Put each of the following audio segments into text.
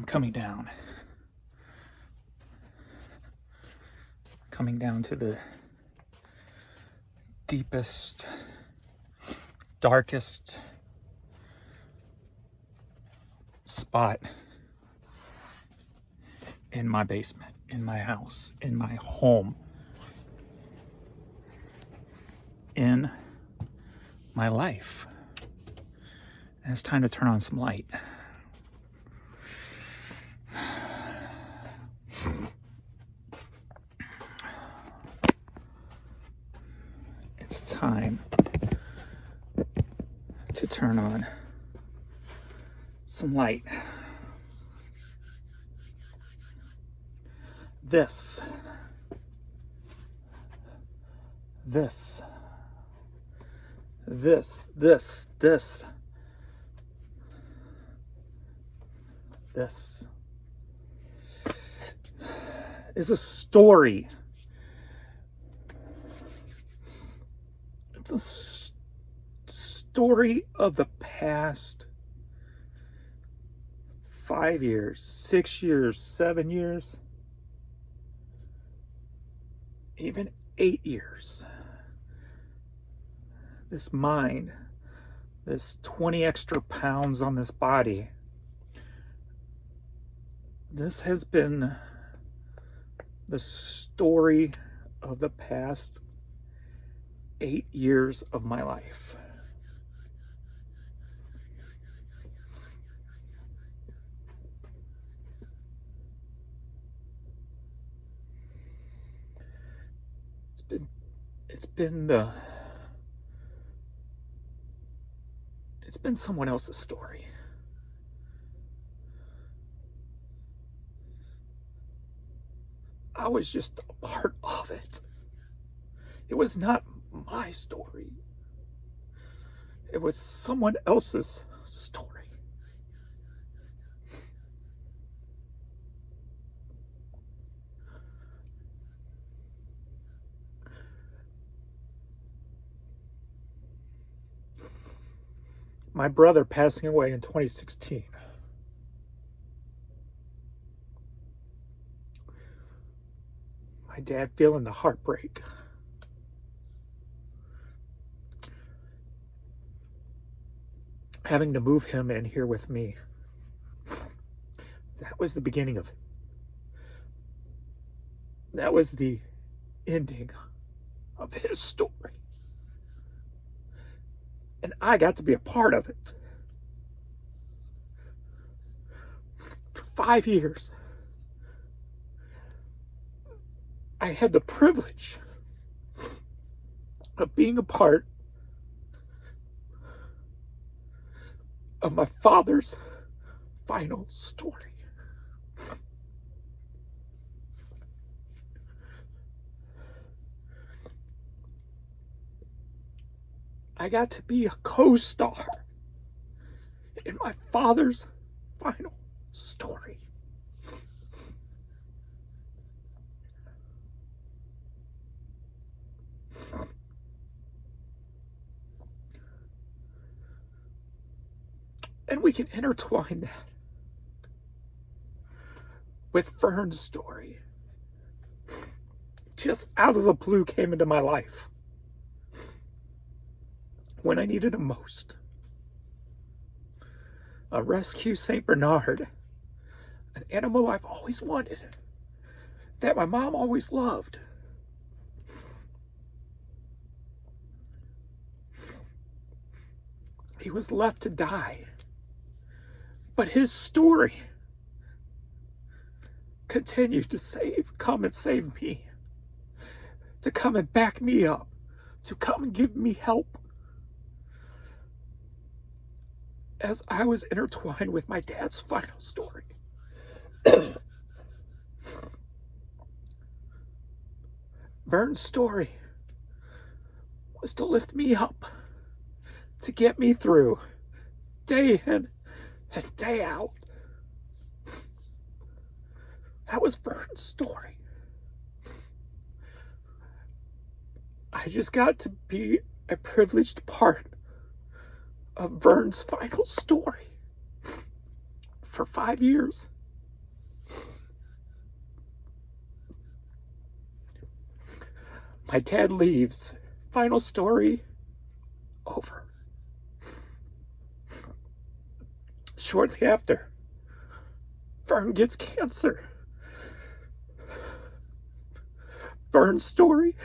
coming down. Coming down to the deepest, darkest spot in my basement, in my house, in my home, in my life. And it's time to turn on some light. It's time to turn on some light. This is a story. It's a story of the past 5 years, 6 years, 7 years, even 8 years. This mind, this 20 extra pounds on this body, this has been the story of the past 8 years of my life. It's been someone else's story. I was just a part of it. It was not my story. It was someone else's story. My brother passing away in 2016. My dad feeling the heartbreak. Having to move him in here with me. That was the beginning of it. That was the ending of his story. And I got to be a part of it. For 5 years, I had the privilege of being a part of my father's final story. I got to be a co-star in my father's final story. And we can intertwine that with Fern's story. Just out of the blue came into my life when I needed him most. A rescue St. Bernard, an animal I've always wanted, that my mom always loved. He was left to die, but his story continued to come and save me, to come and back me up, to come and give me help. As I was intertwined with my dad's final story. Vern's story was to lift me up, to get me through day in and day out. That was Vern's story. I just got to be a privileged part of Vern's final story for 5 years. My dad leaves. Final story, over. Shortly after, Vern gets cancer. Vern's story,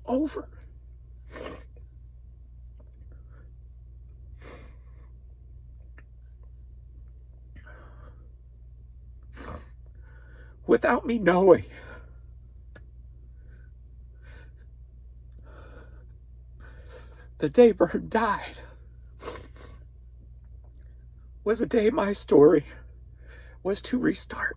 over. Without me knowing, the day Vern died was the day my story was to restart.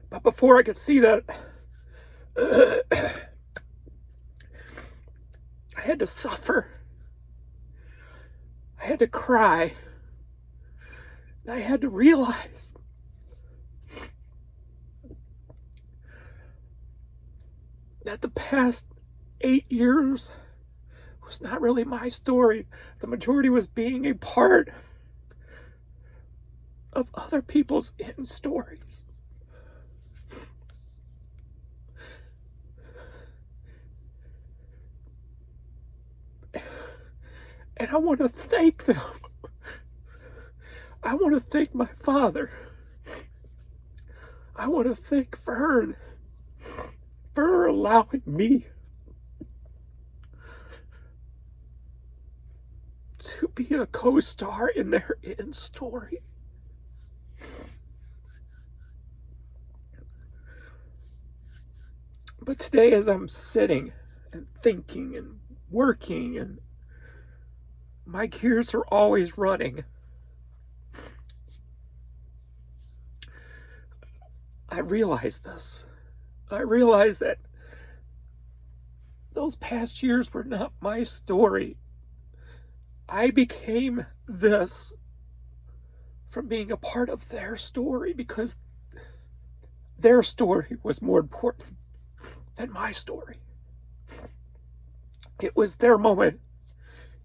But before I could see that, I had to suffer. I had to cry. And I had to realize that the past 8 years was not really my story. The majority was being a part of other people's hidden stories. And I want to thank them. I want to thank my father. I want to thank Vern for allowing me to be a co-star in their hidden story. But today, as I'm sitting and thinking and working, and my gears are always running, I realize this. I realize that those past years were not my story. I became this from being a part of their story because their story was more important than my story. It was their moment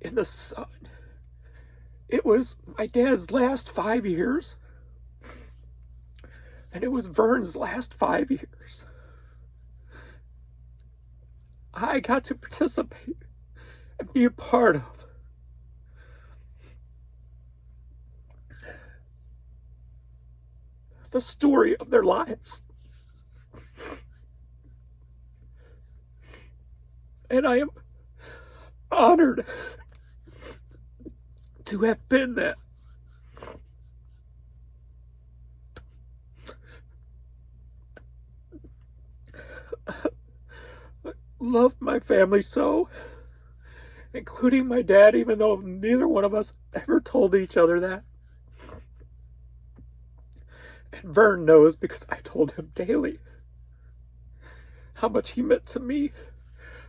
in the sun. It was my dad's last 5 years, and it was Vern's last 5 years. I got to participate and be a part of the story of their lives. And I am honored to have been that. I loved my family so, including my dad, even though neither one of us ever told each other that. And Vern knows because I told him daily how much he meant to me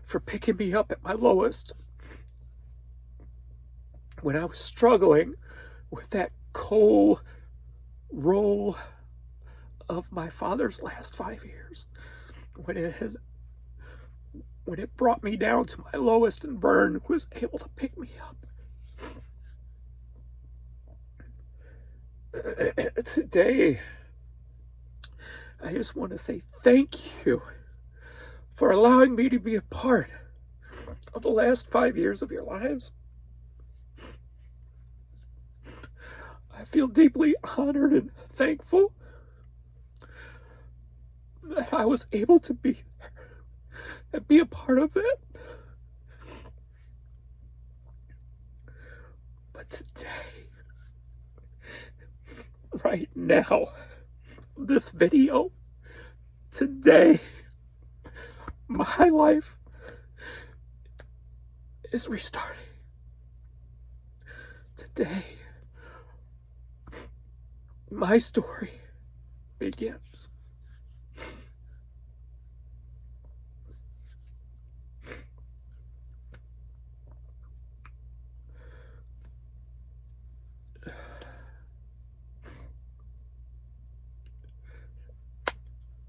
for picking me up at my lowest when I was struggling with that cold role of my father's last 5 years, when it brought me down to my lowest, and Vern was able to pick me up. Today, I just want to say thank you for allowing me to be a part of the last 5 years of your lives. I feel deeply honored and thankful that I was able to be there and be a part of it. But today, right now, this video, today, my life is restarting. Today, my story begins.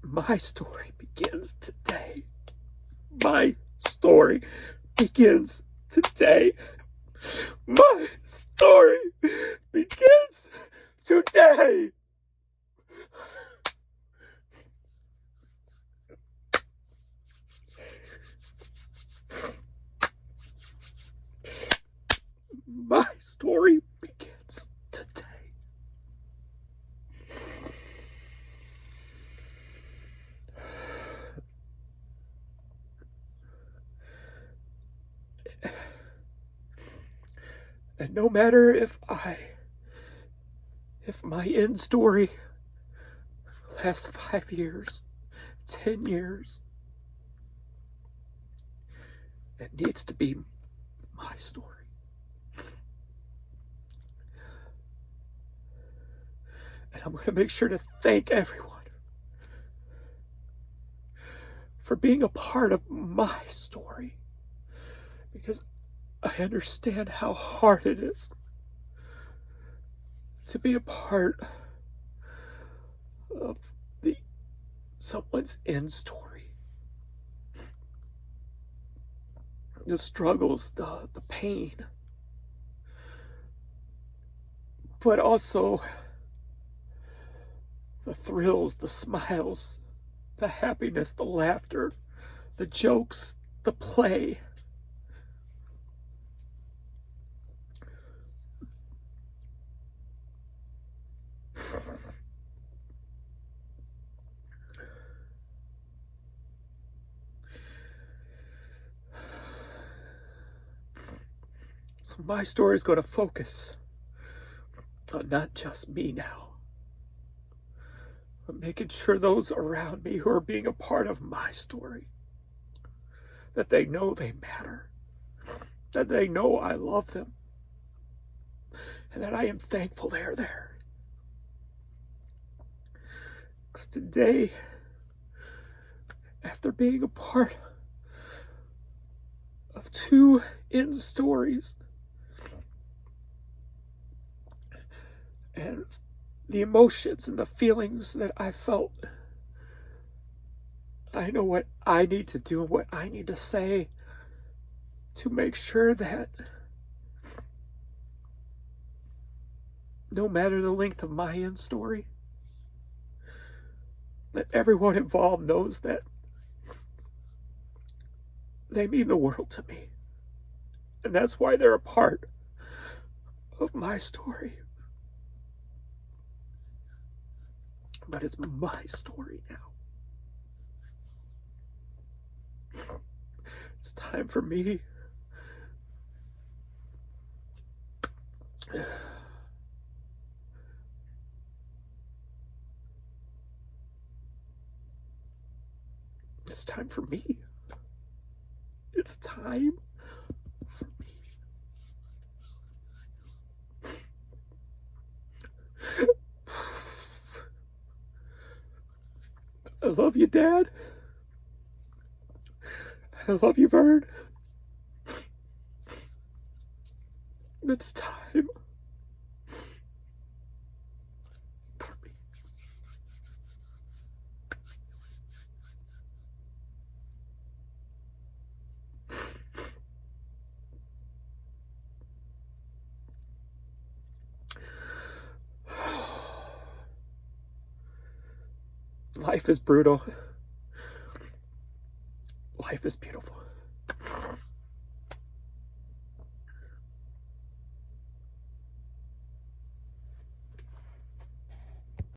My story begins today. My story begins today. My story begins today. My story begins today. And no matter if my end story lasts 5 years, 10 years, it needs to be my story. And I'm going to make sure to thank everyone for being a part of my story, because I understand how hard it is to be a part of someone's end story. The struggles, the pain, but also the thrills, the smiles, the happiness, the laughter, the jokes, the play. So my story is going to focus on not just me now, but making sure those around me who are being a part of my story, that they know they matter, that they know I love them, and that I am thankful they're there. Because today, after being a part of 2 end stories, and the emotions and the feelings that I felt, I know what I need to do and what I need to say to make sure that no matter the length of my end story, that everyone involved knows that they mean the world to me. And that's why they're a part of my story. But it's my story now. It's time for me it's time for me. It's time for me. I love you, Dad. I love you, Vern. It's time for me. Life is brutal. Life is beautiful.